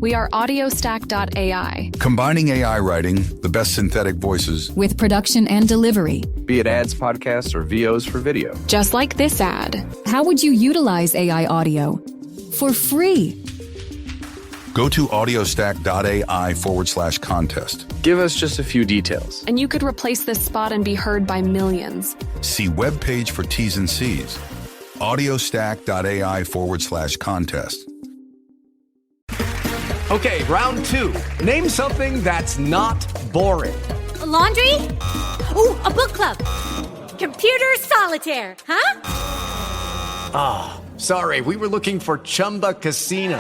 We are audiostack.ai. Combining AI writing, the best synthetic voices, with production and delivery. Be it ads, podcasts, or VOs for video. Just like this ad. How would you utilize AI audio? For free. Go to audiostack.ai/contest. Give us just a few details. And you could replace this spot and be heard by millions. See webpage for T's and C's. audiostack.ai/contest. Okay, round two. Name something that's not boring. A laundry? Ooh, a book club. Computer solitaire, huh? Ah, sorry, we were looking for Chumba Casino.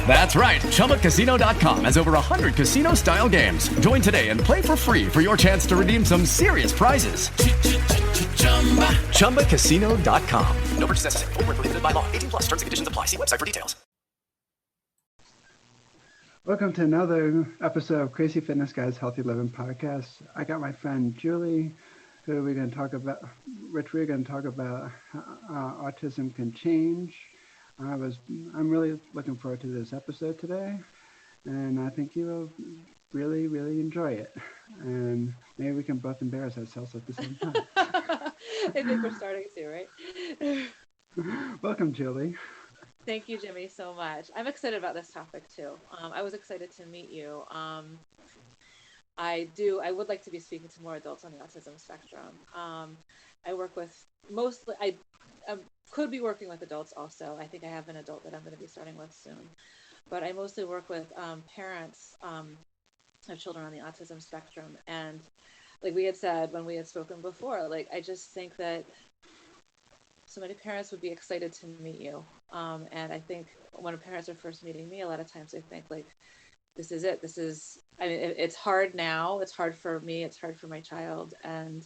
That's right, ChumbaCasino.com has over 100 casino-style games. Join today and play for free for your chance to redeem some serious prizes. ChumbaCasino.com. No purchase necessary. Void where prohibited by law. 18+. Terms and conditions apply. See website for details. Welcome to another episode of Crazy Fitness Guy's Healthy Living Podcast. I got my friend Julie, who we're going to talk about autism can change. I'm really looking forward to this episode today, and I think you will really, really enjoy it. And maybe we can both embarrass ourselves at the same time. I think we're starting to, right? Welcome, Julie. Thank you, Jimmy, so much. I'm excited about this topic too. I was excited to meet you. I would like to be speaking to more adults on the autism spectrum. I work with mostly, I could be working with adults also. I think I have an adult that I'm going to be starting with soon. But I mostly work with parents of children on the autism spectrum. And like we had said when we had spoken before, like I just think that so many parents would be excited to meet you. And I think when parents are first meeting me, a lot of times they think like, this is it. It's hard now. It's hard for me. It's hard for my child. And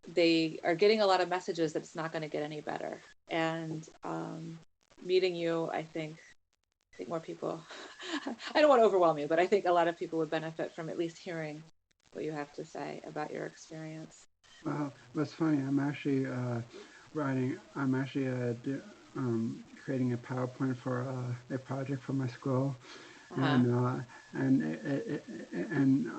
they are getting a lot of messages that it's not going to get any better. And meeting you, I think more people, I don't want to overwhelm you, but I think a lot of people would benefit from at least hearing what you have to say about your experience. Well, what's funny, I'm actually creating a PowerPoint for a project for my school. Uh-huh. And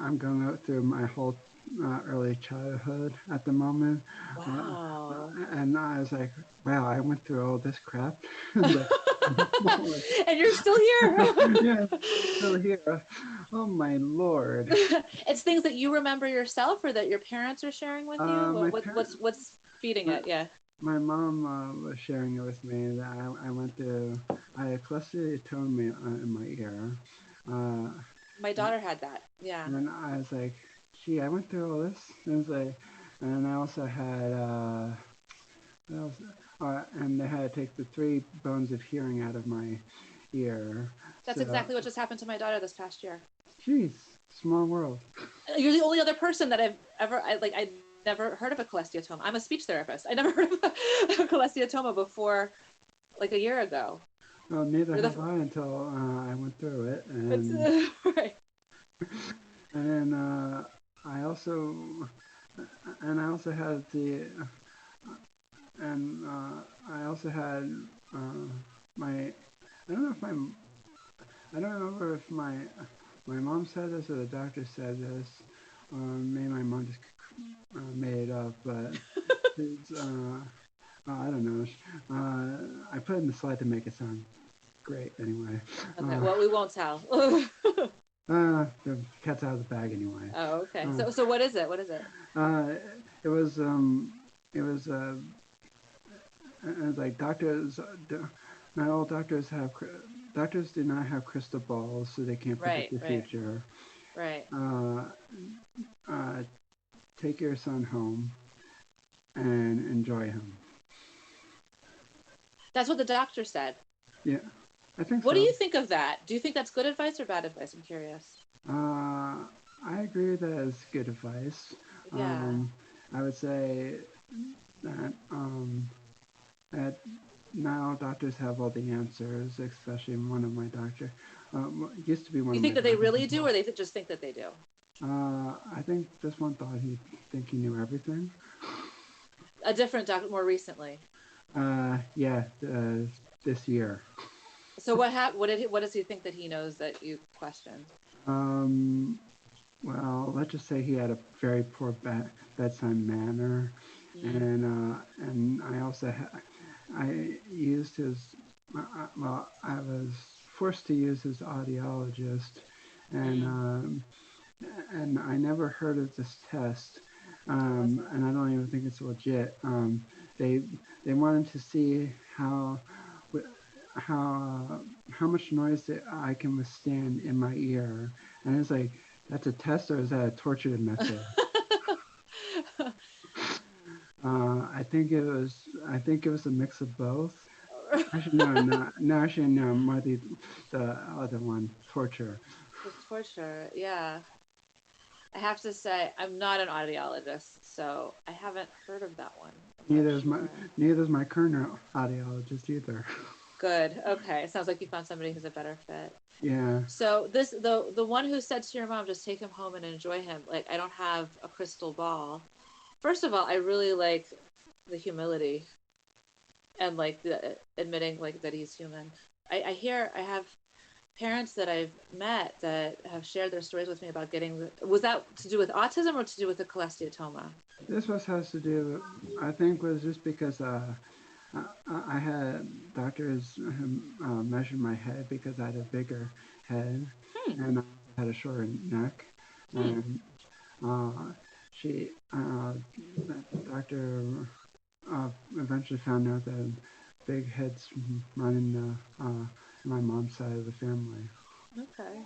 I'm going through my whole early childhood at the moment. Wow. And I was like, wow, I went through all this crap. And you're still here. Yeah, still here. Oh my Lord. It's things that you remember yourself or that your parents are sharing with you? What's feeding it? Yeah. My mom was sharing it with me that I had cholesteatoma in my ear. My daughter had that. Yeah. And I was like, gee, I went through all this. And I also had, and they had to take the 3 bones of hearing out of my ear. That's exactly what just happened to my daughter this past year. Geez, small world. You're the only other person that I've never heard of a cholesteatoma. I'm a speech therapist. I never heard of a cholesteatoma before, like a year ago. Well, neither have I until I went through it. And, right. And then I also had my, I don't remember if my mom said this or the doctor said this, or maybe my mom just made it up, but it's, I don't know. I put it in the slide to make it sound great anyway. Okay, well, we won't tell. The cat's out of the bag anyway. Oh, okay. So what is it? What is it? It was like doctors. Not all doctors have. Doctors do not have crystal balls, so they can't predict the future. Right. Take your son home and enjoy him. That's what the doctor said. Yeah, I think. What so. do you think of that? Do you think that's good advice or bad advice? I'm curious. I agree that it's good advice. Yeah. I would say that that now doctors have all the answers, especially one of my doctor. Used to be one. You think that they really do, or they just think that they do? I think this one thought he knew everything. A different doctor more recently. This year. So what does he think that he knows that you questioned? Well, let's just say he had a very poor bedside manner, and I also I used his well, I was forced to use his audiologist, and I never heard of this test, and I don't even think it's legit. They wanted to see how much noise that I can withstand in my ear, and it's like, that's a test, or is that a torture method? I think it was a mix of both. Actually, no, actually, no, more the other one, torture. It's torture, yeah. I have to say, I'm not an audiologist, so I haven't heard of that one. Neither is my current audiologist either. Good. Okay. It sounds like you found somebody who's a better fit. Yeah. So the one who said to your mom, just take him home and enjoy him. Like, I don't have a crystal ball. First of all, I really like the humility and like the admitting like that he's human. I have parents that I've met that have shared their stories with me about was that to do with autism or to do with the cholesteatoma? This has to do, I think, was just because I had doctors measure my head because I had a bigger head and I had a shorter neck, and the doctor eventually found out that big heads run in my mom's side of the family. Okay.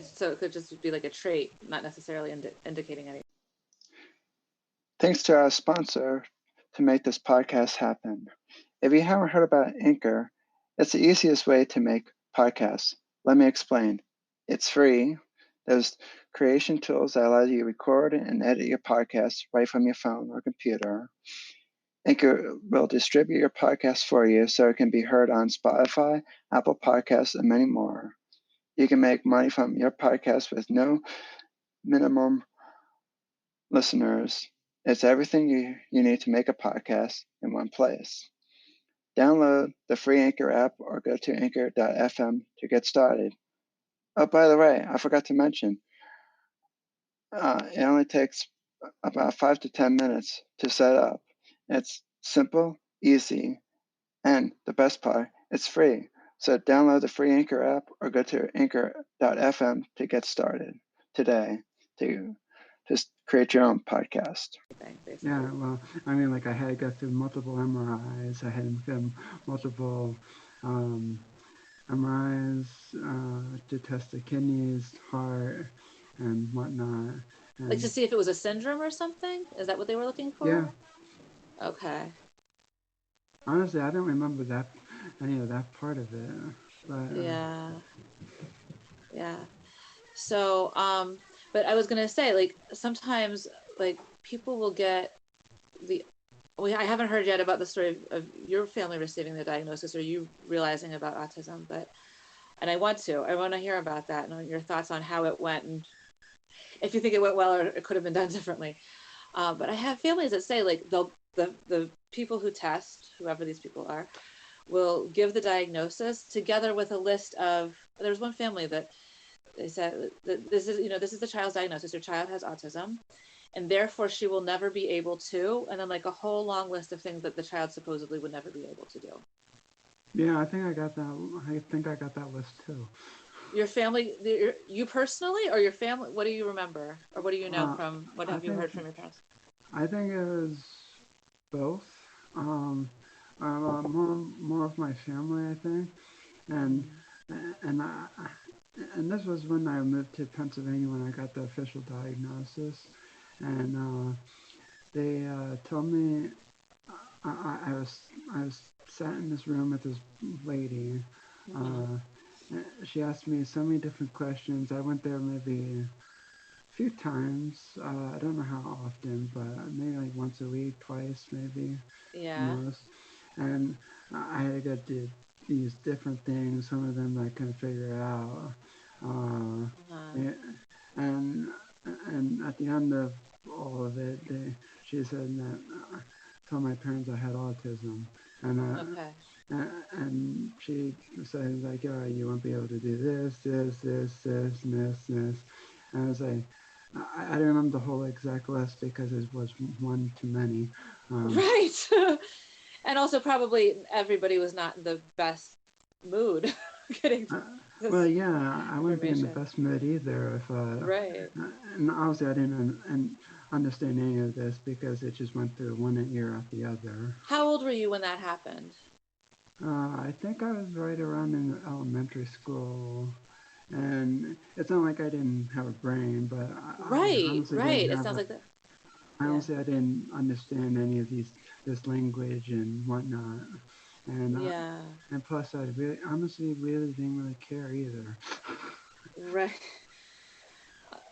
So it could just be like a trait, not necessarily indicating anything. Thanks to our sponsor to make this podcast happen. If you haven't heard about Anchor, it's the easiest way to make podcasts. Let me explain. It's free. There's creation tools that allow you to record and edit your podcast right from your phone or computer. Anchor will distribute your podcast for you so it can be heard on Spotify, Apple Podcasts, and many more. You can make money from your podcast with no minimum listeners. It's everything you need to make a podcast in one place. Download the free Anchor app or go to anchor.fm to get started. Oh, by the way, I forgot to mention, it only takes about 5 to 10 minutes to set up. It's simple, easy, and the best part, it's free. So download the free Anchor app or go to anchor.fm to get started today to just create your own podcast. Yeah, well, I mean, like I had to go through multiple MRIs. I had been multiple MRIs to test the kidneys, heart, and whatnot. And like to see if it was a syndrome or something? Is that what they were looking for? Yeah. Okay. Honestly, I don't remember any of that part of it. But, Yeah. So, but I was gonna say, like, sometimes, like, people will get I haven't heard yet about the story of your family receiving the diagnosis or you realizing about autism, and I want to hear about that and your thoughts on how it went and if you think it went well or it could have been done differently. But I have families that say, like, the people who test, whoever these people are, will give the diagnosis together with a list of, there's one family that they said that this is the child's diagnosis. Your child has autism, and therefore she will never be able to, and then like a whole long list of things that the child supposedly would never be able to do. Yeah, I think I got that list too. Your family, you personally, or your family? What do you remember, or what do you know from? What have you heard from your parents? I think it was both. More of my family, I think, and this was when I moved to Pennsylvania when I got the official diagnosis, and they told me I was sat in this room with this lady. She asked me so many different questions. I went there maybe a few times. I don't know how often, but maybe like once a week, twice maybe. Yeah. Most. And I had to go do these different things. Some of them I couldn't figure out. And at the end of all of it, she said that told my parents I had autism, and And she said, like, oh, you won't be able to do this, this, this, this, and this, and this. And I was like, I don't remember the whole exact list because it was one too many. Right. And also probably everybody was not in the best mood getting well, yeah, I wouldn't be in the best mood either if right. And obviously I didn't understand any of this because it just went through one ear after the other. How old were you when that happened? I think I was right around in elementary school, and it's not like I didn't have a brain, but right. It sounds like that. Honestly, I didn't understand any of this language and whatnot, and and plus, I honestly really didn't really care either. Right.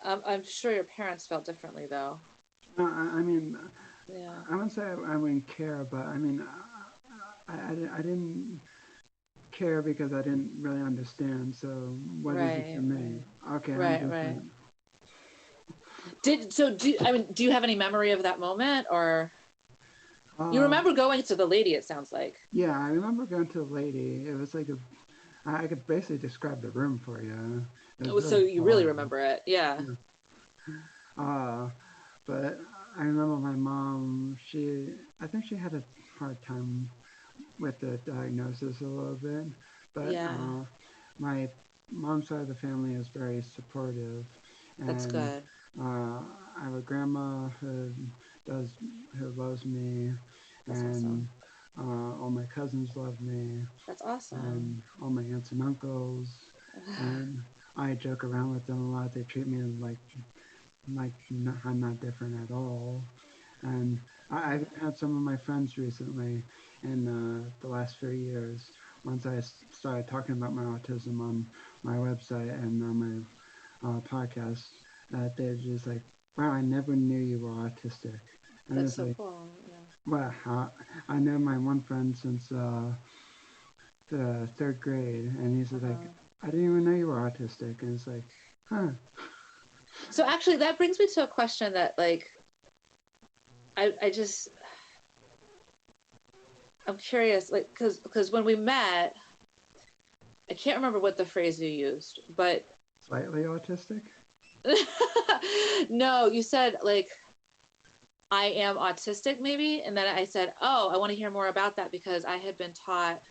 I'm sure your parents felt differently, though. I mean, I wouldn't say I wouldn't care, but I mean, I didn't care because I didn't really understand. So what is it for me? Okay, right. Do you have any memory of that moment, or you remember going to the lady? It sounds like. Yeah, I remember going to the lady. It was like I could basically describe the room for you. So you really remember it, yeah. But I remember my mom. I think she had a hard time with the diagnosis a little bit, but my mom's side of the family is very supportive. And, that's good. I have a grandma who loves me, that's and awesome. all my cousins love me. That's awesome. And all my aunts and uncles, and I joke around with them a lot. They treat me like I'm not different at all. And I've had some of my friends recently in the last few years. Once I started talking about my autism on my website and on my podcast, they're just like, wow, I never knew you were autistic. And that's so cool. Yeah. Well, I know my one friend since the third grade, and he's like, I didn't even know you were autistic. And it's like, huh. So actually, that brings me to a question that, like, I'm curious, like, because when we met, I can't remember what the phrase you used, but slightly autistic. No, you said, like, I am autistic, maybe, and then I said, oh, I want to hear more about that because I had been taught,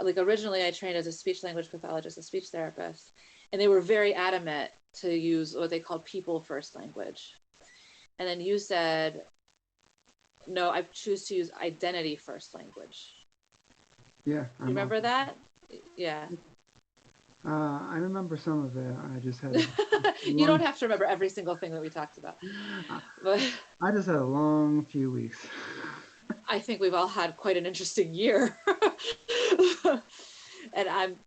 like, originally I trained as a speech language pathologist, a speech therapist, and they were very adamant to use what they called people first language. And then you said, no, I choose to use identity first language. Yeah. You remember that? Yeah. I remember some of it. I just had. You don't have to remember every single thing that we talked about. But I just had a long few weeks. I think we've all had quite an interesting year. And I'm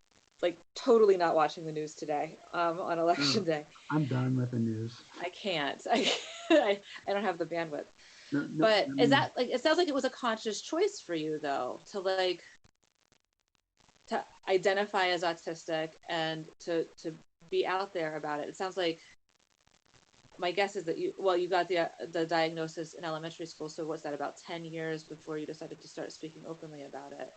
like totally not watching the news today on election day. I'm done with the news. I can't. I don't have the bandwidth. But is that, like, it sounds like it was a conscious choice for you, though, to identify as autistic and to be out there about it. It sounds like, my guess is that you got the diagnosis in elementary school. So what's that, about 10 years before you decided to start speaking openly about it?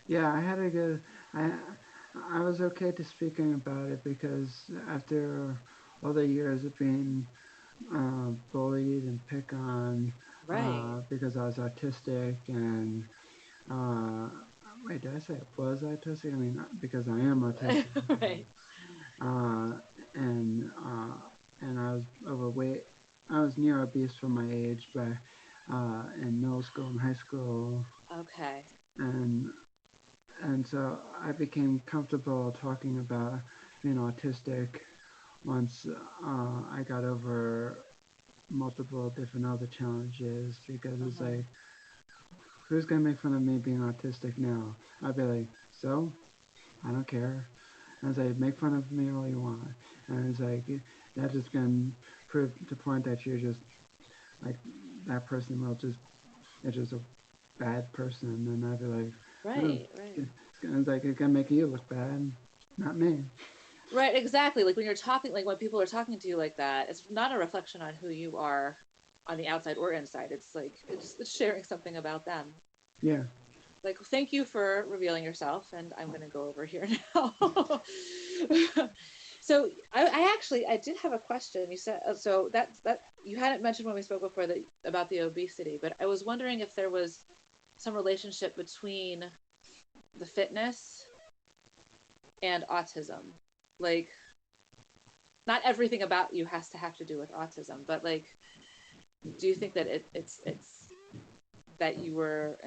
Yeah, I had a good. I was okay to speaking about it because after all the years of being bullied and picked on, because I was autistic and wait, did I say I was autistic? I mean, because I am autistic. Right. And I was overweight. I was near obese for my age, but in middle school and high school. Okay. And so I became comfortable talking about being autistic once I got over multiple different other challenges, because it's like, who's going to make fun of me being autistic now? I'd be like, so? I don't care. And it's like, make fun of me all you want. And it's like, that's just going to prove the point that you're just, like, that person it's just a bad person. And I'd be like, right. It's like, it's going to make you look bad, not me. Right, exactly. Like when you're talking, like when people are talking to you like that, it's not a reflection on who you are on the outside or inside. It's like, it's sharing something about them. Yeah. like, thank you for revealing yourself, and I'm going to go over here now. So I did have a question. You said, so that you hadn't mentioned when we spoke before that about the obesity, but I was wondering if there was some relationship between the fitness and autism. Like, not everything about you has to have to do with autism, but like, do you think that it's that you're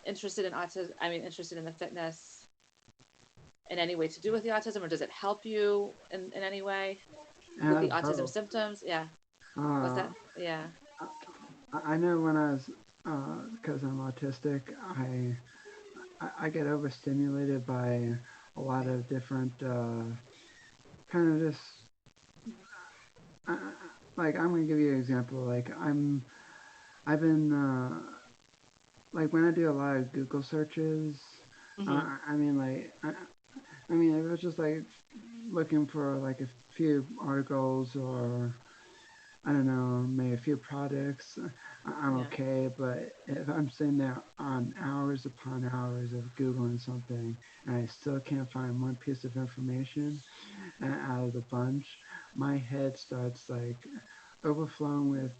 interested in autism? I mean, interested in the fitness in any way to do with the autism, or does it help you in any way with the autism symptoms? Yeah. What's that? Yeah. I know when I was, because I'm autistic, I get overstimulated by a lot of different kind of just, like, I'm going to give you an example. Like, I've been, like, when I do a lot of Google searches, I mean, it was just like looking for like a few articles or, I don't know, maybe a few products. I'm okay, but if I'm sitting there on hours upon hours of Googling something and I still can't find one piece of information out of the bunch, my head starts like overflowing with,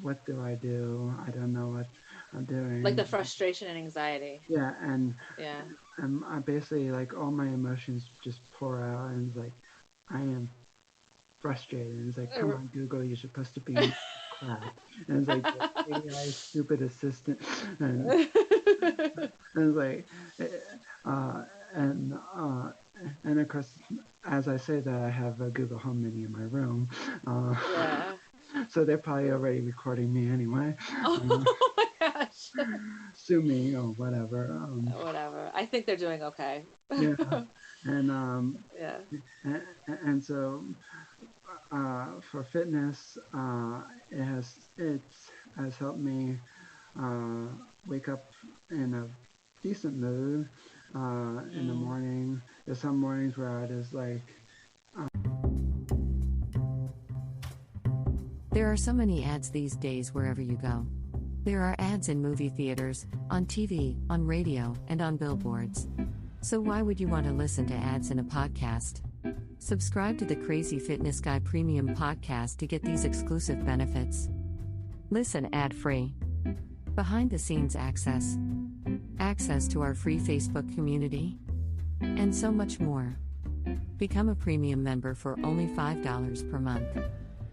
what do I do? I don't know what I'm doing. Like the frustration and anxiety. Yeah, and I basically, like, all my emotions just pour out, and it's like, I am frustrated. And it's like, come on, Google, you're supposed to be crap. And it's like, the AI stupid assistant. And it's like, and of course, as I say that, I have a Google Home Mini in my room. So they're probably already recording me anyway. Oh my gosh. Sue me or whatever. Whatever. I think they're doing okay. Yeah. And and so for fitness, it has helped me wake up in a decent mood in the morning. There's some mornings where I just like. There are so many ads these days wherever you go. There are ads in movie theaters, on TV, on radio, and on billboards. So why would you want to listen to ads in a podcast? Subscribe to the Crazy Fitness Guy Premium Podcast to get these exclusive benefits. Listen ad-free. Behind-the-scenes access. Access to our free Facebook community. And so much more. Become a premium member for only $5 per month.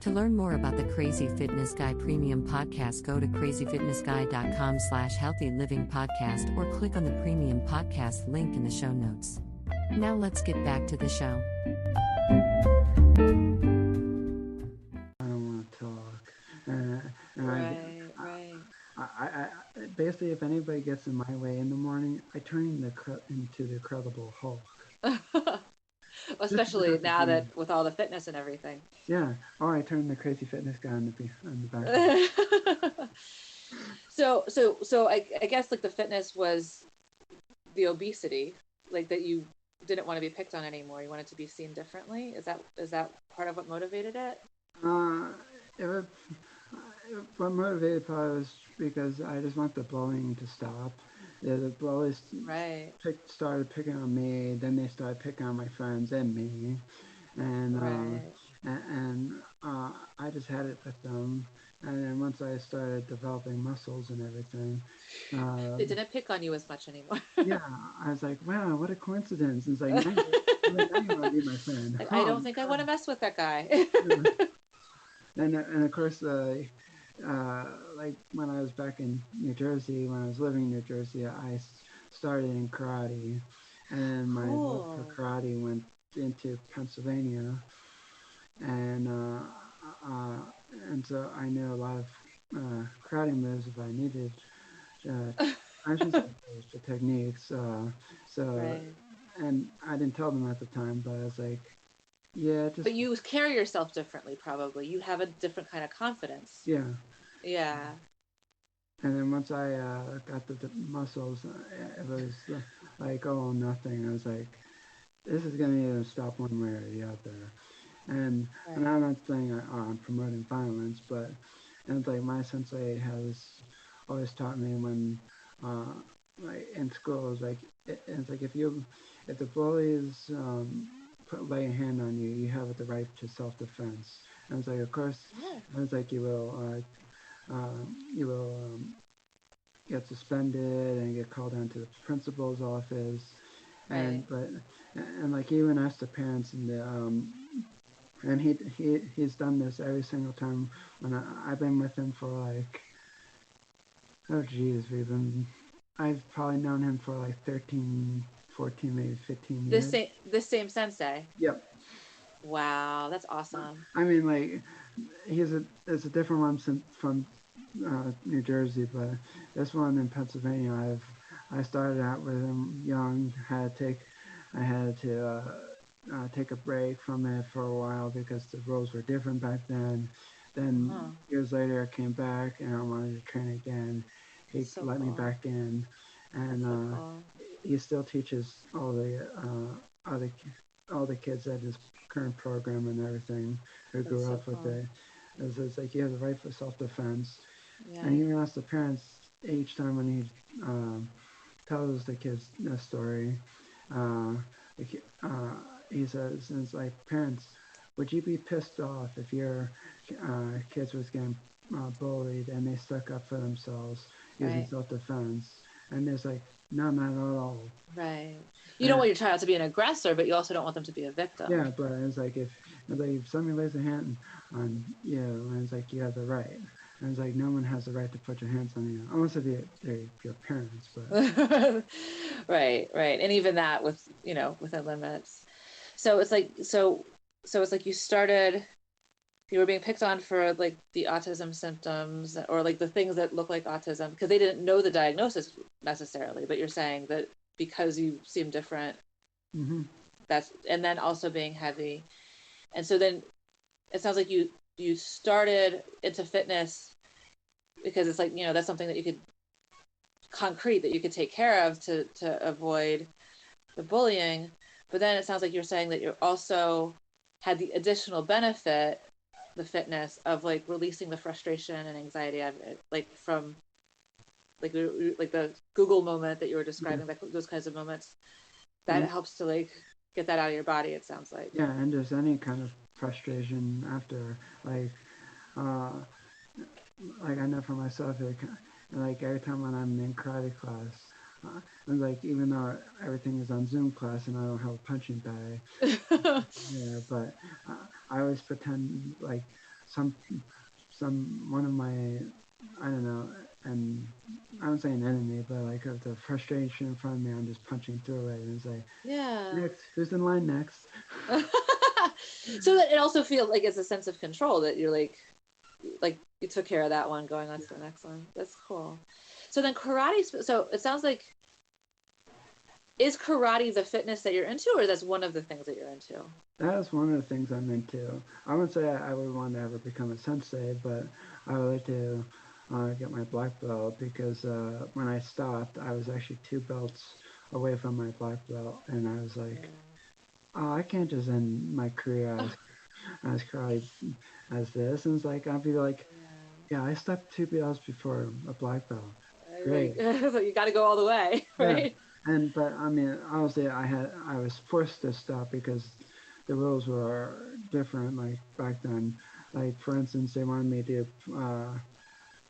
To learn more about the Crazy Fitness Guy Premium Podcast, go to crazyfitnessguy.com/healthylivingpodcast or click on the Premium Podcast link in the show notes. Now let's get back to the show. I don't want to talk. I basically, if anybody gets in my way in the morning, I turn into the Incredible Hulk. Especially now that with all the fitness and everything. Yeah. Or I turn the Crazy Fitness Guy on the back. So I guess like the fitness was the obesity, like that you didn't want to be picked on anymore. You wanted to be seen differently. Is that part of what motivated it? What motivated probably was because I just want the bullying to stop. The bullies started picking on me, then they started picking on my friends and me, and I just had it with them. And then once I started developing muscles and everything, they didn't pick on you as much anymore. Yeah, I was like, wow, what a coincidence! It's like, now you want to be my friend. I don't think I want to mess with that guy. And of course, like when I was back in New Jersey, when I was living in New Jersey, I started in karate, and my love for karate went into Pennsylvania, and so I knew a lot of karate moves if I needed. I should say the techniques. And I didn't tell them at the time, but I was like, yeah. But you carry yourself differently, probably. You have a different kind of confidence. Yeah. Yeah. And then once I got the muscles, it was like, oh, nothing. I was like, this is going to either stop one way or the other. And I'm not saying I'm promoting violence, but and it's like my sensei has always taught me when like in schools, like it's like if the bullies lay a hand on you, you have the right to self-defense. And it's like, of course, and it's like you will get suspended and get called down to the principal's office, and like he even asked the parents, and he's done this every single time when I've been with him for like, oh geez, I've probably known him for like 13, 14, maybe 15 years. This same sensei? Yep. Wow, that's awesome. I mean, like, it's a different one from New Jersey, but this one in Pennsylvania, I started out with him young. I had to take a break from it for a while because the rules were different back then. Then years later, I came back and I wanted to train again. He let me back in, and he still teaches all the kids at his current program and everything who grew up with it. It's like you have the right for self-defense. And he even asks the parents each time when he tells the kids a story. He says, it's like, parents, would you be pissed off if your kids was getting bullied and they stuck up for themselves using self-defense? And there's like, no, not at all. Right. You don't want your child to be an aggressor, but you also don't want them to be a victim. Yeah, but it's like if somebody lays a hand on you, and it's like you have the right. And it's like no one has the right to put your hands on you, unless if they're your parents. But right, and even that with within limits. So it's like it's like you were being picked on for like the autism symptoms or like the things that look like autism because they didn't know the diagnosis necessarily, but you're saying that because you seem different, and then also being heavy. And so then it sounds like you started into fitness because it's like, that's something that you could concrete that you could take care of to avoid the bullying. But then it sounds like you're saying that you also had the additional benefit, the fitness of like releasing the frustration and anxiety of it, like from like the Google moment that you were describing, like those kinds of moments that helps to like get that out of your body, it sounds like. Yeah, and there's any kind of frustration after, like I know for myself, like every time when I'm in karate class, and like even though everything is on Zoom class and I don't have a punching bag, but I always pretend like one of my, I don't know, and I don't say an enemy, but like of the frustration in front of me, I'm just punching through it, and it's like, next, who's in line next? So that it also feels like it's a sense of control that you're like you took care of that one, going on to the next one. That's cool. So then karate, so it sounds like, is karate the fitness that you're into, or that's one of the things that you're into? That is one of the things I'm into. I wouldn't say I would want to ever become a sensei, but I would like to get my black belt because when I stopped, I was actually 2 belts away from my black belt, and I was like, oh, I can't just end my career as karate as this. And it's like, I'll be like, yeah, I stepped 2 belts before a black belt. Great. So you got to go all the way, right? Yeah. But I mean, honestly, I was forced to stop because the rules were different. Like back then, like for instance, they wanted me to do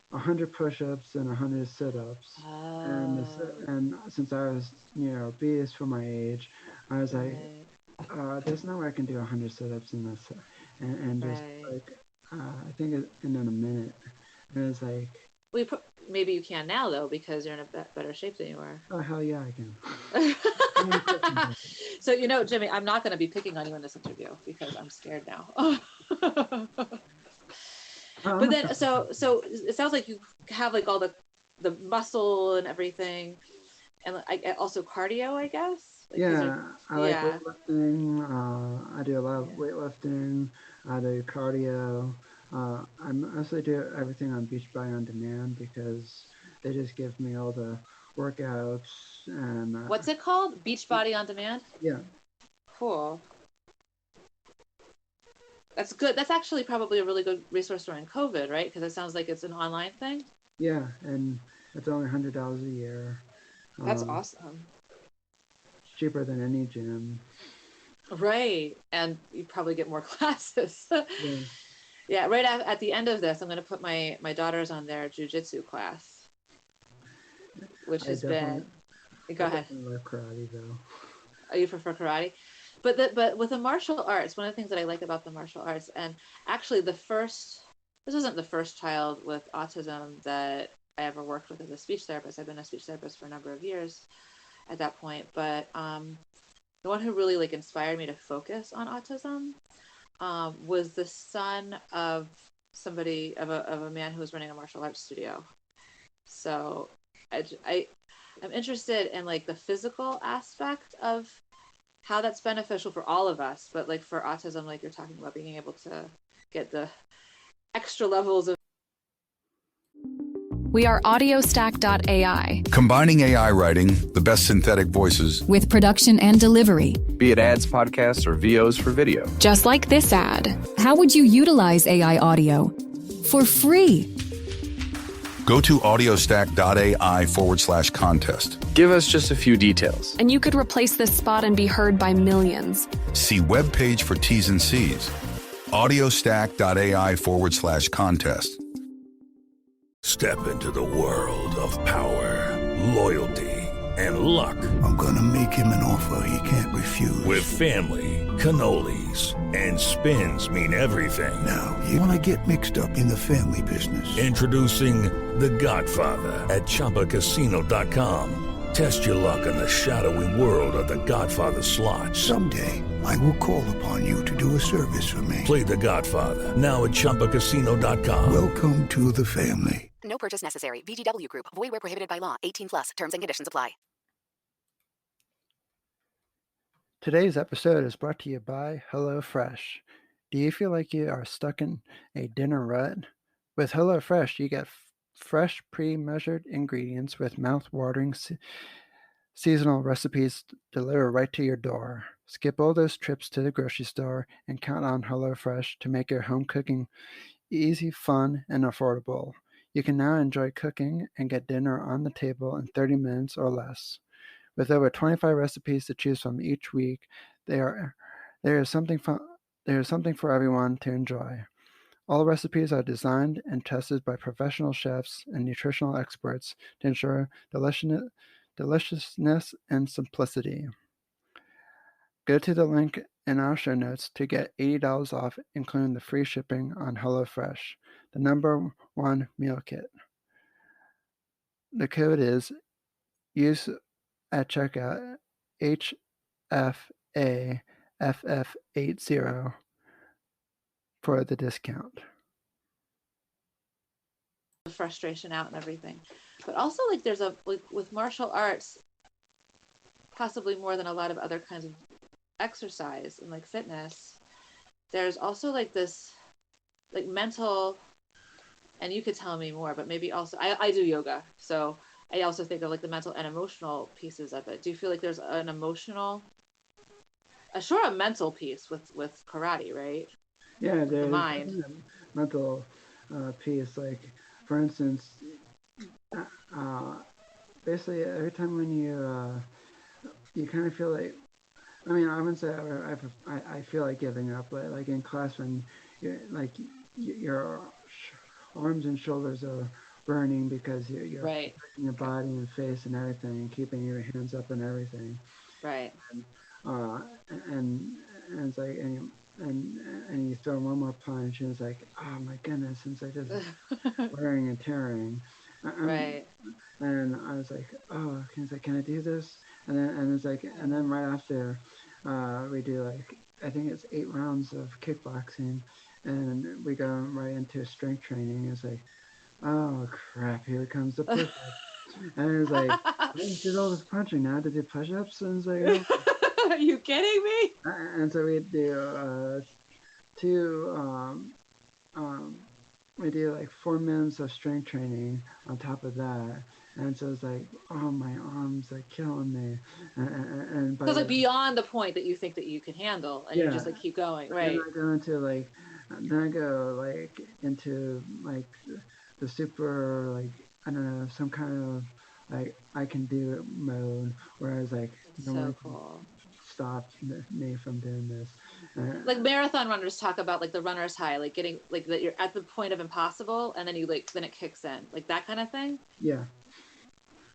100 push-ups and 100 sit-ups, and since I was obese for my age, I was like, there's no way I can do 100 sit-ups and just like I think in a minute. And it's like, maybe you can now though because you're in a better shape than you were. Oh hell yeah, I can. So Jimmy, I'm not going to be picking on you in this interview because I'm scared now. But then so it sounds like you have like all the muscle and everything, and also cardio, I guess. Like, I like weightlifting. I do a lot of weightlifting. I do cardio. I mostly do everything on Beachbody On Demand because they just give me all the workouts and. What's it called? Beachbody On Demand? Yeah. Cool. That's good. That's actually probably a really good resource during COVID, right? Because it sounds like it's an online thing. Yeah, and It's only $100 a year. That's awesome. Cheaper than any gym. Right. And you probably get more classes. Yeah, right at the end of this, I'm going to put my daughters on their jiu-jitsu class, which has been... Go ahead. I love karate, though. Oh, you prefer karate? But with the martial arts, one of the things that I like about the martial arts, and actually this wasn't the first child with autism that I ever worked with as a speech therapist. I've been a speech therapist for a number of years at that point. But the one who really like inspired me to focus on autism was the son of a man who was running a martial arts studio. So I'm interested in like the physical aspect of how that's beneficial for all of us, but like for autism, like you're talking about being able to get the extra levels of. We are audiostack.ai Combining AI writing, the best synthetic voices, with production and delivery, Be it ads, podcasts, or VOs for video. just like this ad. How would you utilize AI audio? For free. go to audiostack.ai/contest. Give us just a few details. And you could replace this spot and be heard by millions. See webpage for T's and C's. audiostack.ai/contest. Step into the world of power, loyalty, and luck. I'm gonna make him an offer he can't refuse. With family, cannolis, and spins mean everything. Now, you wanna get mixed up in the family business. Introducing The Godfather at ChumbaCasino.com. Test your luck in the shadowy world of The Godfather slot. Someday, I will call upon you to do a service for me. Play The Godfather now at ChumbaCasino.com. Welcome to the family. No purchase necessary. VGW Group. Void where prohibited by law. 18+. Terms and conditions apply. Today's episode is brought to you by HelloFresh. Do you feel like you are stuck in a dinner rut? With HelloFresh, you get fresh, pre-measured ingredients with mouth-watering seasonal recipes delivered right to your door. Skip all those trips to the grocery store and count on HelloFresh to make your home cooking easy, fun, and affordable. You can now enjoy cooking and get dinner on the table in 30 minutes or less. With over 25 recipes to choose from each week, there is something for everyone to enjoy. All recipes are designed and tested by professional chefs and nutritional experts to ensure deliciousness and simplicity. Go to the link in our show notes to get $80 off, including the free shipping on HelloFresh, the #1 meal kit. The code is use at checkout HFAFF80 for the discount. The frustration out and everything, but also like there's with martial arts, possibly more than a lot of other kinds of exercise and like fitness, there's also like this like mental, and you could tell me more, but maybe also I do yoga, so I also think of like the mental and emotional pieces of it. Do you feel like there's an emotional, a mental piece with karate, right? Yeah, there's the mind. A mental piece. Like, for instance, basically every time when you kind of feel like, I mean, I wouldn't say I feel like giving up, but like in class when your arms and shoulders are burning because you're right. protecting your body and face and everything, and keeping your hands up and everything. Right. And it's like and you throw one more punch and it's like, oh my goodness, and it's like this wearing and tearing. Right. And I was like, oh, can I do this? And then right after we do like, I think it's 8 rounds of kickboxing, and we go right into strength training. It's like, oh crap, here comes the push-up. And it's like, I just did all this punching now to do push-ups, and it's like, oh. Are you kidding me? And so we do we do like 4 minutes of strength training on top of that. And so it's like, oh, my arms are killing me. And so it's like beyond the point that you think that you can handle, and you just like keep going, right? And I go into into the super like I don't know, some kind of like I can do it mode, whereas like no one can stop me from doing this. Like marathon runners talk about like the runner's high, like getting like that you're at the point of impossible and then you like then it kicks in, like that kind of thing. Yeah.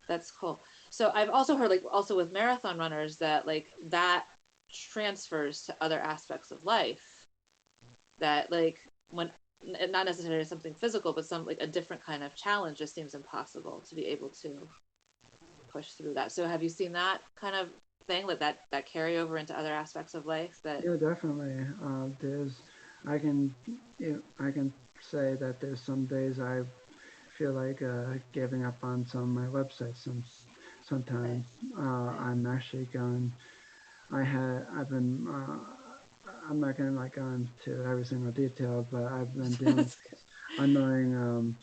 That's cool. So I've also heard like also with marathon runners that like that transfers to other aspects of life. That like when not necessarily something physical, but some like a different kind of challenge just seems impossible to be able to push through that. So have you seen that kind of thing, like that carryover into other aspects of life? That Yeah, definitely. I can say that there's some days I feel like giving up on some of my websites. Sometimes I'm actually going. I'm not going to like go into every single detail, but I've been dealing with this annoying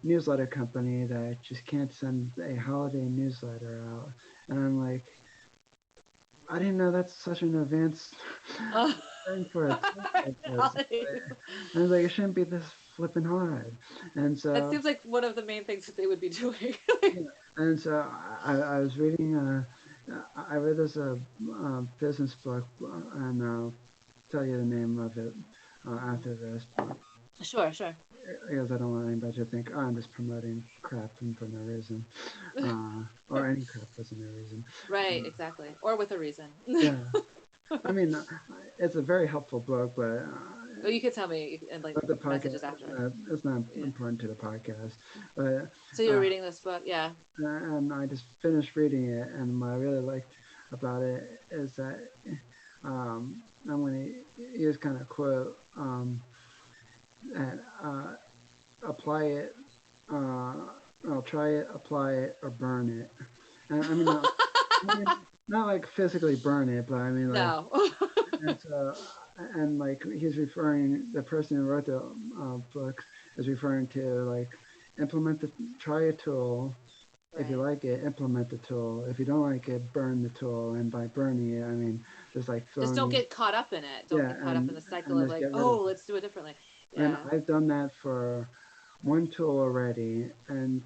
newsletter company that just can't send a holiday newsletter out, and I'm like, I didn't know that's such an advanced thing for a I was like, it shouldn't be this flipping hard, and so that seems like one of the main things that they would be doing. And so I was reading. I read this business book, and I'll tell you the name of it after this. Sure. Because I don't want anybody to think, I'm just promoting crap for no reason, or any crap for no reason. Right, exactly, or with a reason. Yeah, I mean, it's a very helpful book, but well, you could tell me and like the messages podcast, after. It's not important to the podcast. But so you're reading this book, yeah? And I just finished reading it, and what I really liked about it is that I'm going to use kind of quote and apply it. I'll try it, apply it, or burn it. And I mean, not like physically burn it, but I mean like. No. And like the person who wrote the book is referring to like try a tool. Right. If you like it, implement the tool. If you don't like it, burn the tool. And by burning it, I mean just like just don't get caught up in it. Don't get caught up in the cycle of like, let's do it differently. Yeah. And I've done that for one tool already, and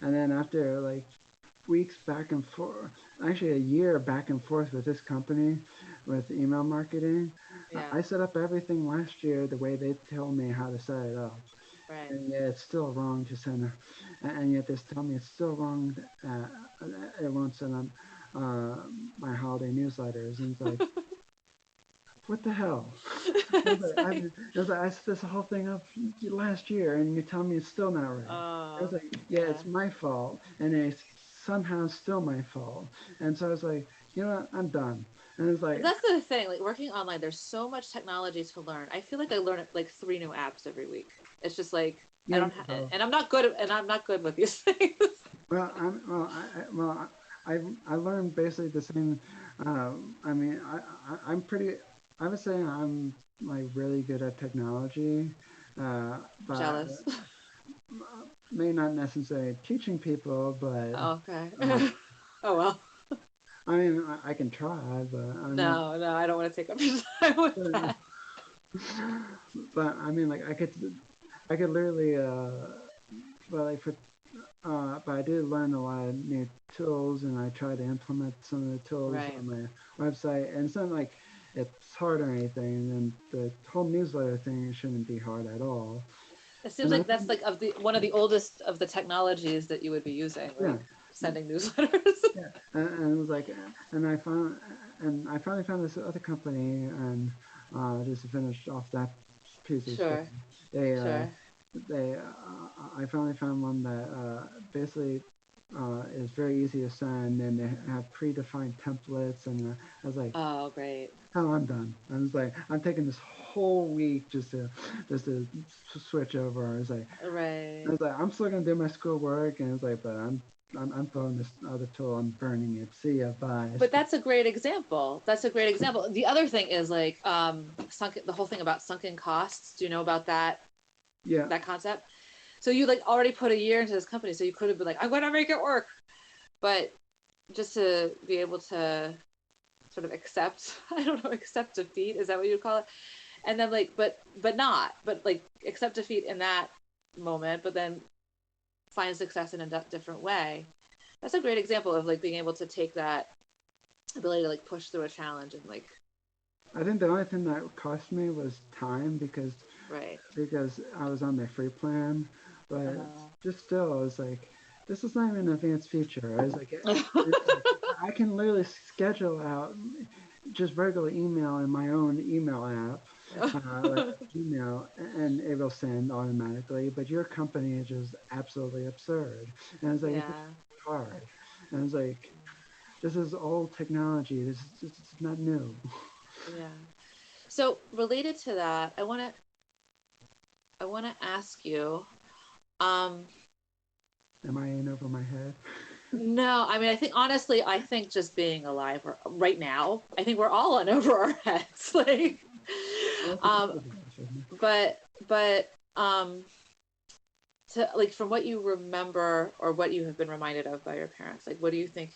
then after like weeks back and forth, actually a year back and forth with this company with email marketing, I set up everything last year the way they told me how to set it up. Right. And yet it's still wrong to send, and yet they tell me it's still wrong. It won't send them my holiday newsletters, and it's like, what the hell? I set this whole thing up last year, and you're telling me it's still not right. I was like, it's my fault, and it's somehow still my fault. And so I was like, you know what, I'm done. And it's like, that's the thing, like working online, there's so much technology to learn. I feel like I learn like 3 new apps every week. It's just like and I'm not good with these things. Well, I learned basically the same. I mean, I would say I'm like really good at technology. But jealous. May not necessarily teaching people, but okay. Oh well. I mean, I can try, but no, I don't want to take up your time with that. But I mean, like I could literally, but I did learn a lot of new tools, and I tried to implement some of the tools on my website, and it's not like it's hard or anything. And the whole newsletter thing shouldn't be hard at all. It seems like that's like one of the oldest of the technologies that you would be using. Right? Yeah. Sending newsletters. Yeah, and it was like, and I finally found this other company, and just to finish off that piece of stuff, I finally found one that basically is very easy to send, and they have predefined templates, and I was like, oh great. Oh, I'm done. I was like, I'm taking this whole week just to switch over. I was like, I'm still gonna do my schoolwork, and it's like, but I'm throwing this other tool, I'm burning it. See ya, bye. But that's a great example. The other thing is like the whole thing about sunken costs. Do you know about that? Yeah. That concept. So you like already put a year into this company, so you could have been like, I'm going to make it work. But just to be able to sort of accept defeat, is that what you call it? And then like, but accept defeat in that moment, but then find success in a different way. That's a great example of like being able to take that ability to like push through a challenge and like. I think the only thing that cost me was time because I was on their free plan, but just still, I was like, this is not even an advanced feature. I was like, I can literally schedule out just regular email in my own email app, like email, and it will send automatically. But your company is just absolutely absurd. And I was like, it's hard. And I was like, this is old technology. This is not new. Yeah. So related to that, I want to ask you. Am I in over my head? No, I mean, I think just being alive right now, I think we're all in over our heads. Like, to like from what you remember or what you have been reminded of by your parents, like, what do you think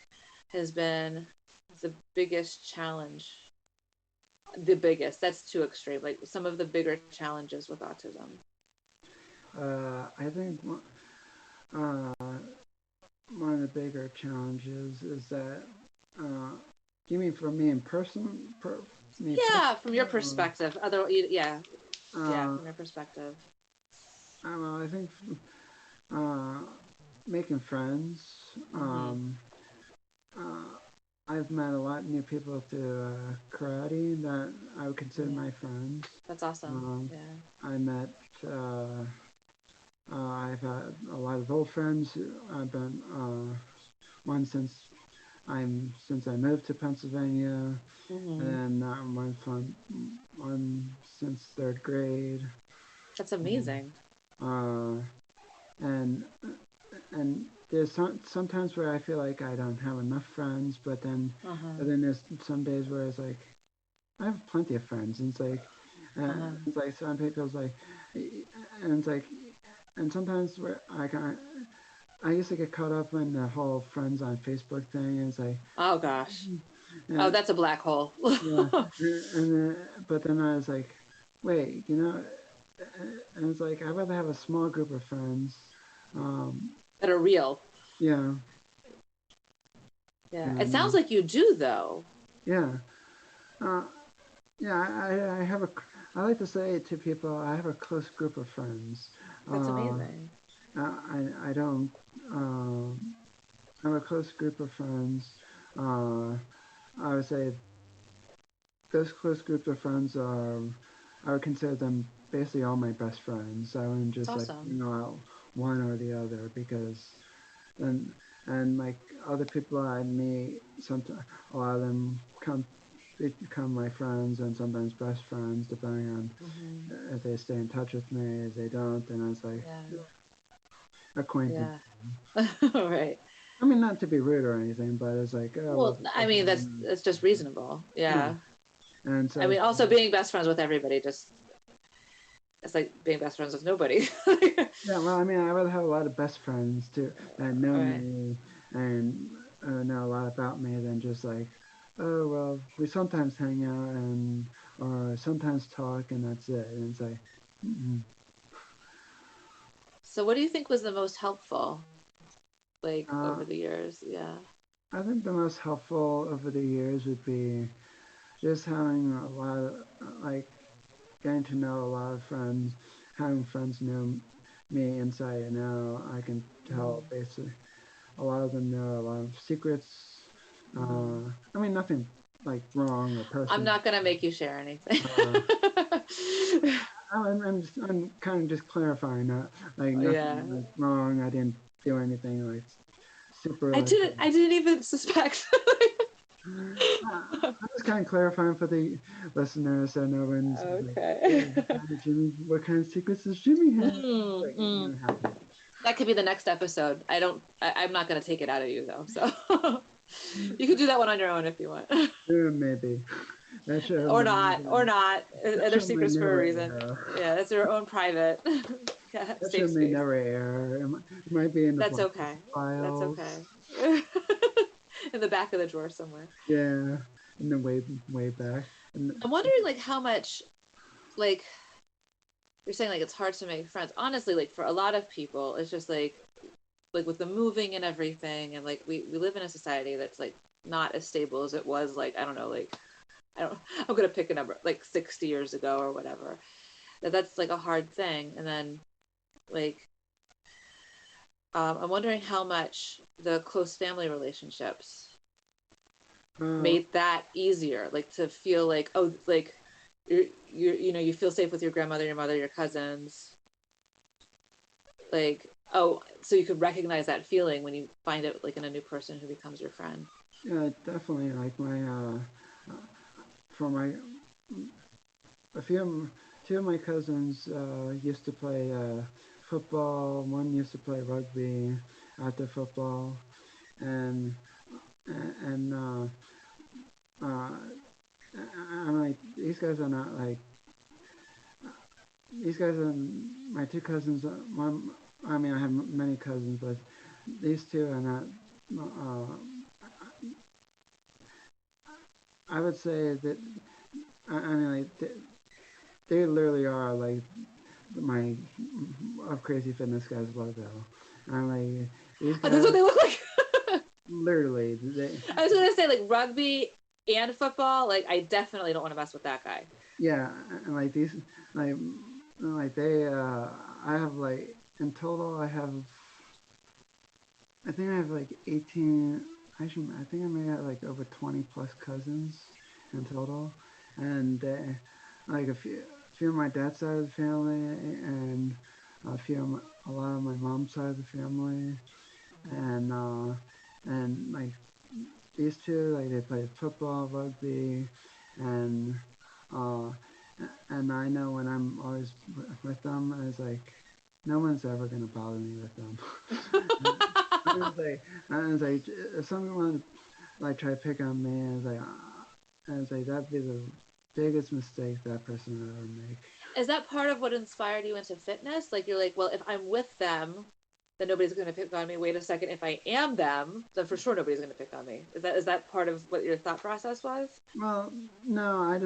has been the biggest challenge? The biggest, that's too extreme. Like some of the bigger challenges with autism. I think one of the bigger challenges is that, you mean for me in person? From your perspective. From your perspective. I don't know, I think making friends. I've met a lot of new people through karate that I would consider my friends. That's awesome. I met, I've had a lot of old friends. I've been one since I moved to Pennsylvania, and one since third grade. That's amazing. And there's sometimes where I feel like I don't have enough friends, but then there's some days where it's like I have plenty of friends, and it's like it's like some people's like, and it's like, and sometimes where I used to get caught up in the whole friends on Facebook thing, and it's like, oh gosh, that's a black hole. But then I was like, wait, and it's like I'd rather have a small group of friends. That are real. Yeah. Yeah. It sounds like you do, though. Yeah. I like to say to people, I have a close group of friends. That's amazing. I don't. I have a close group of friends. I would say those close group of friends I would consider them basically all my best friends. I wouldn't just out one or the other, because and like other people I meet, sometimes a lot of them become my friends and sometimes best friends, depending on if they stay in touch with me. If they don't, then it's like acquaintance. Right. I mean, not to be rude or anything, but it's like, I mean, that's just reasonable. Yeah. And so, I mean, also being best friends with everybody it's like being best friends with nobody. Yeah, well, I mean, I would have a lot of best friends too that know me and know a lot about me than just like, oh, well, we sometimes hang out or sometimes talk and that's it. And it's like, So what do you think was the most helpful, like, over the years? Yeah. I think the most helpful over the years would be just having a lot of, like, getting to know a lot of friends, having friends know me inside and out. I can tell basically a lot of them know a lot of secrets. I mean, nothing like wrong or personal. I'm not gonna make you share anything. I'm kind of just clarifying that, like nothing like wrong. I didn't do anything like super. I didn't even suspect. I'm just kind of clarifying for the listeners so no one's like, Jimmy, what kind of secrets does Jimmy have? That could be the next episode. I'm not going to take it out of you though, so you can do that one on your own if you want. Maybe. Or not. They're secrets for a reason. Yeah, that's your own private. That should never air. It might be in the That's okay. files. That's okay. In the back of the drawer somewhere. Yeah, in the way back. I'm wondering, like, how much, like, you're saying, like, it's hard to make friends. Honestly, like, for a lot of people, it's just like like with the moving and everything, and like we live in a society that's like not as stable as it was, like, I don't know, like, I'm gonna pick a number, like 60 years ago or whatever. That's like a hard thing. And then like I'm wondering how much the close family relationships made that easier, like to feel like, oh, like you feel safe with your grandmother, your mother, your cousins, like, oh, so you could recognize that feeling when you find it like in a new person who becomes your friend. Yeah, definitely. Like two of my cousins used to play football. One used to play rugby after football, and I'm like, these guys are not like, these guys are my two cousins. I mean, I have many cousins, but these two are not. I would say that, I mean, like, they literally are like my Crazy Fitness Guy's logo. I'm like, these guys, that's what they look like. Literally. I was gonna say, like, rugby and football, like, I definitely don't want to mess with that guy. Yeah, and like these, like they, I have like, in total, I think I have like 18, actually, I think I may have like over 20 plus cousins in total. And like a few of my dad's side of the family, and a lot of my mom's side of the family. And like these two, like they play football, rugby, and I know when I'm always with them, it's like, no one's ever gonna bother me with them. I was like, if someone like try to pick on me, I was like, that'd be the biggest mistake that person would ever make. Is that part of what inspired you into fitness? Like, you're like, well, if I'm with them, then nobody's going to pick on me. Wait a second, if I am them, then for sure nobody's going to pick on me. Is that part of what your thought process was? Well, no, I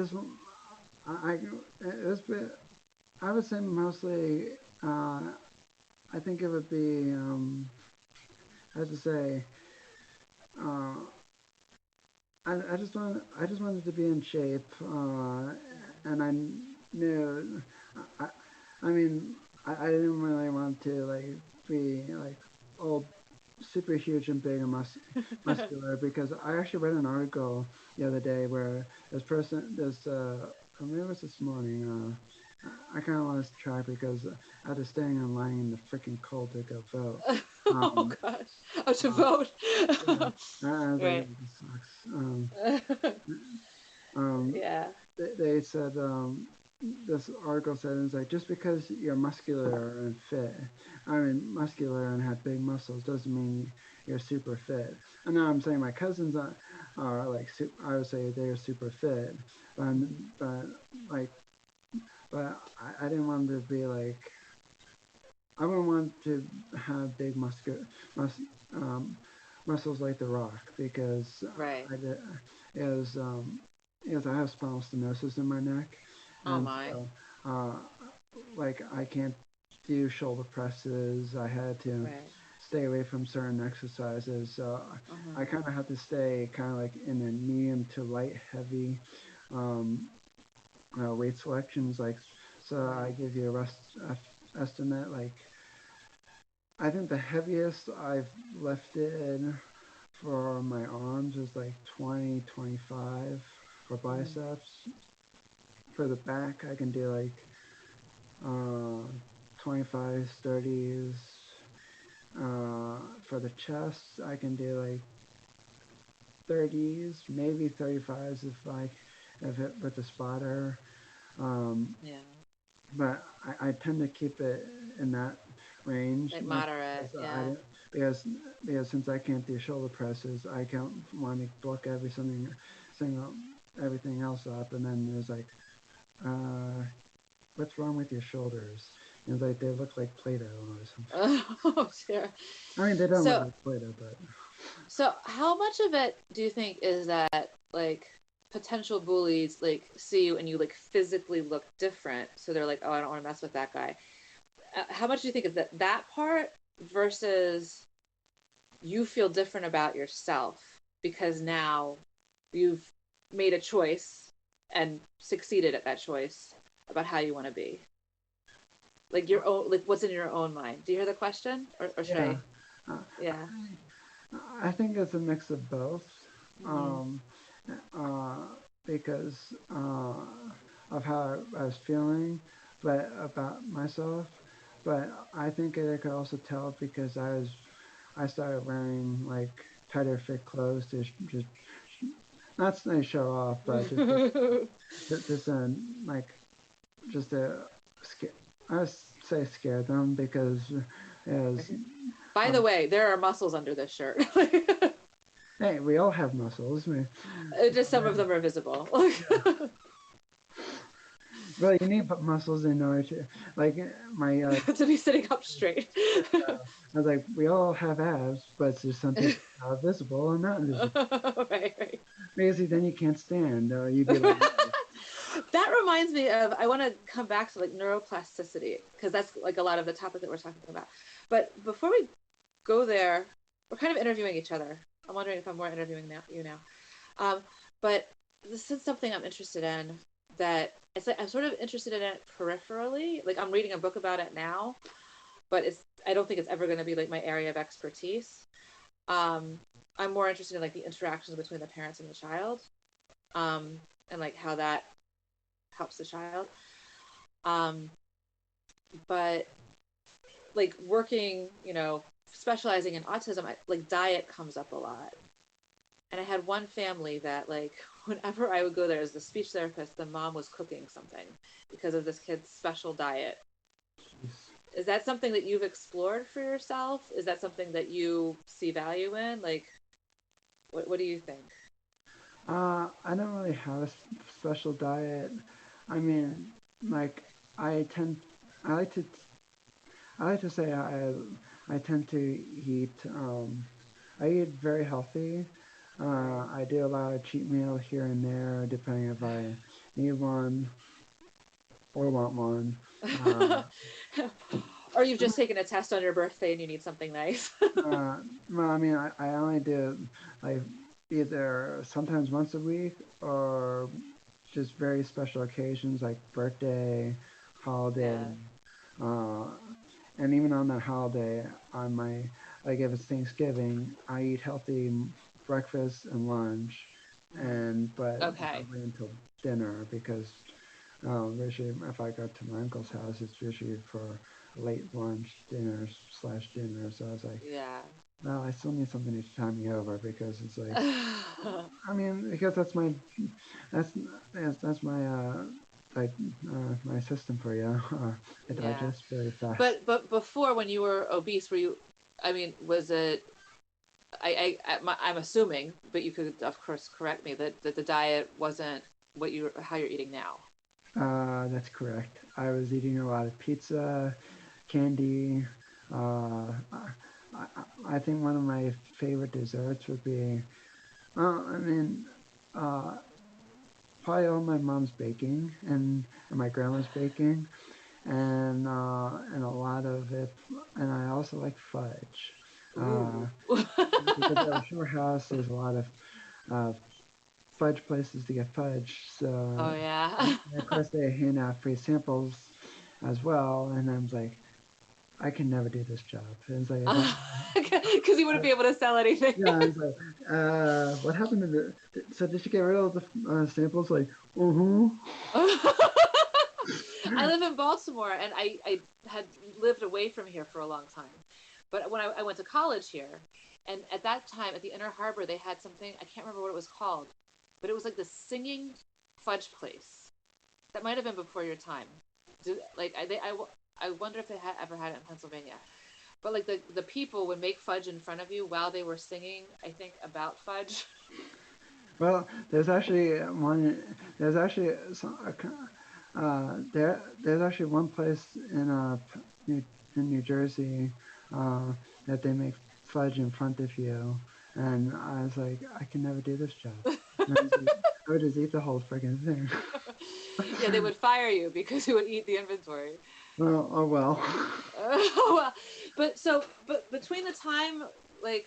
would say mostly, I think it would be, I have to say, I just wanted to be in shape, and I knew, I mean, I didn't really want to like be like all super huge and big and muscular, because I actually read an article the other day where maybe it was this morning, I kind of wanted to try because after staying in line in the freaking cold to go vote. Oh gosh! Oh, to vote. Right. Yeah. They said, this article said, it's like, just because you're muscular and fit, muscular and have big muscles doesn't mean you're super fit. And now I'm saying my cousins are like, I would say they're super fit, but I didn't want to be like, I wouldn't want to have big muscles like The Rock, because right. I have spinal stenosis in my neck. Oh my. So, like, I can't do shoulder presses. I had to stay away from certain exercises. So I kind of had to stay kind of like in a medium to light heavy weight selections. Like, so I give you a rough estimate. Like, I think the heaviest I've lifted for my arms is like 20, 25 for biceps. For the back, I can do like 25s, 30s. For the chest, I can do like 30s, maybe 35s if it with the spotter. Yeah. But I tend to keep it in that range. Like moderate, yeah. Because since I can't do shoulder presses, I can't want to bulk everything else up, and then there's like, what's wrong with your shoulders? And like, they look like Play-Doh or something. Oh, sure. I mean, they don't look like Play-Doh, but. So how much of it do you think is that like potential bullies like see you and you like physically look different, so they're like, oh, I don't want to mess with that guy? How much do you think is that part versus you feel different about yourself because now you've made a choice and succeeded at that choice about how you want to be? Like your own, like what's in your own mind. Do you hear the question? Or should I? Yeah. I think it's a mix of both. Because of how I was feeling, but about myself. But I think I could also tell because I started wearing like tighter fit clothes to just not to show off, but just like just to I would say scare them because as by the way, there are muscles under this shirt. Hey, we all have muscles. Just some of them are visible. Well, you need muscles in order to, like, my... to be sitting up straight. I was like, we all have abs, but there's something visible and not visible. Right. Because then you can't stand, or you'd be like... That reminds me of, I want to come back to, like, neuroplasticity, because that's, like, a lot of the topic that we're talking about. But before we go there, we're kind of interviewing each other. I'm wondering if I'm more interviewing you now. But this is something I'm interested in that it's like I'm sort of interested in it peripherally. Like I'm reading a book about it now, but I don't think it's ever going to be like my area of expertise. I'm more interested in like the interactions between the parents and the child, and like how that helps the child. But like working, specializing in autism, like diet comes up a lot. And I had one family that like, whenever I would go there as the speech therapist, the mom was cooking something because of this kid's special diet. Is that something that you've explored for yourself? Is that something that you see value in? Like, what do you think? I don't really have a special diet. I mean, like, I like to say I tend to eat, I eat very healthy. I do a lot of cheat meals here and there, depending if I need one or want one. Or you've just taken a test on your birthday and you need something nice. Well, I mean, I only do like either sometimes once a week or just very special occasions like birthday, holiday. And even on that holiday, like if it's Thanksgiving, I eat healthy breakfast and lunch, but I wait until dinner because usually if I go to my uncle's house, it's usually for late lunch, dinner. So I was like, well, I still need something to time me over because it's like, I mean, because that's my my system for you. I digest very fast. But before, when you were obese, were you? I mean, was it? I'm assuming, but you could of course correct me that the diet wasn't how you're eating now. That's correct. I was eating a lot of pizza, candy. I think one of my favorite desserts would be, probably all my mom's baking and my grandma's baking, and a lot of it. And I also like fudge. Because at our shore house, there's a lot of fudge places to get fudge. So and of course they hand out free samples as well, and I was like, I can never do this job. And it's like, because you wouldn't be able to sell anything. Yeah, I was like, what happened to so did you get rid of the samples? Like, I live in Baltimore, and I had lived away from here for a long time. But when I went to college here, and at that time at the Inner Harbor, they had something, I can't remember what it was called, but it was like the singing fudge place. That might have been before your time. I wonder if they had ever had it in Pennsylvania. But like the people would make fudge in front of you while they were singing, I think, about fudge. Well, there's actually one. There's actually there's actually one place in New Jersey that they make fudge in front of you, and I was like, I can never do this job. I would just eat the whole freaking thing. Yeah, they would fire you because you would eat the inventory. Well, oh well. Well, but between the time, like,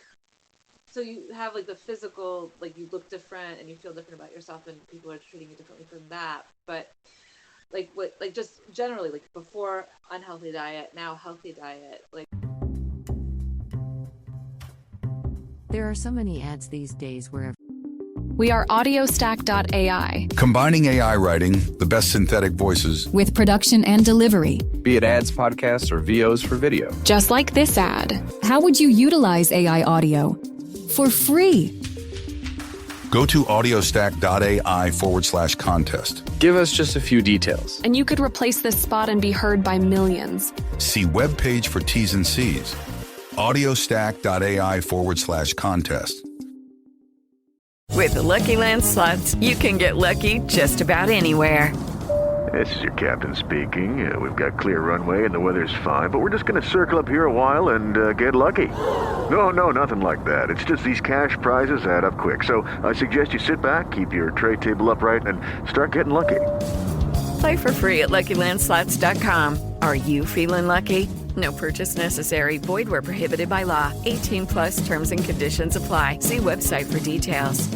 so you have like the physical, like you look different and you feel different about yourself, and people are treating you differently from that. But like what, like just generally, like before unhealthy diet, now healthy diet, like. There are so many ads these days where We are audiostack.ai. Combining AI writing, the best synthetic voices, with production and delivery. Be it ads, podcasts, or VOs for video. Just like this ad. How would you utilize AI audio? For free. go to audiostack.ai/contest. Give us just a few details. And you could replace this spot and be heard by millions. See webpage for T's and C's. audiostack.ai/contest. With the Lucky Land Slots, you can get lucky just about anywhere. This is your captain speaking. We've got clear runway and the weather's fine, but we're just going to circle up here a while and get lucky. No, nothing like that. It's just these cash prizes add up quick. So I suggest you sit back, keep your tray table upright, and start getting lucky. Play for free at LuckyLandSlots.com. Are you feeling lucky? No purchase necessary. Void where prohibited by law. 18+ terms and conditions apply. See website for details.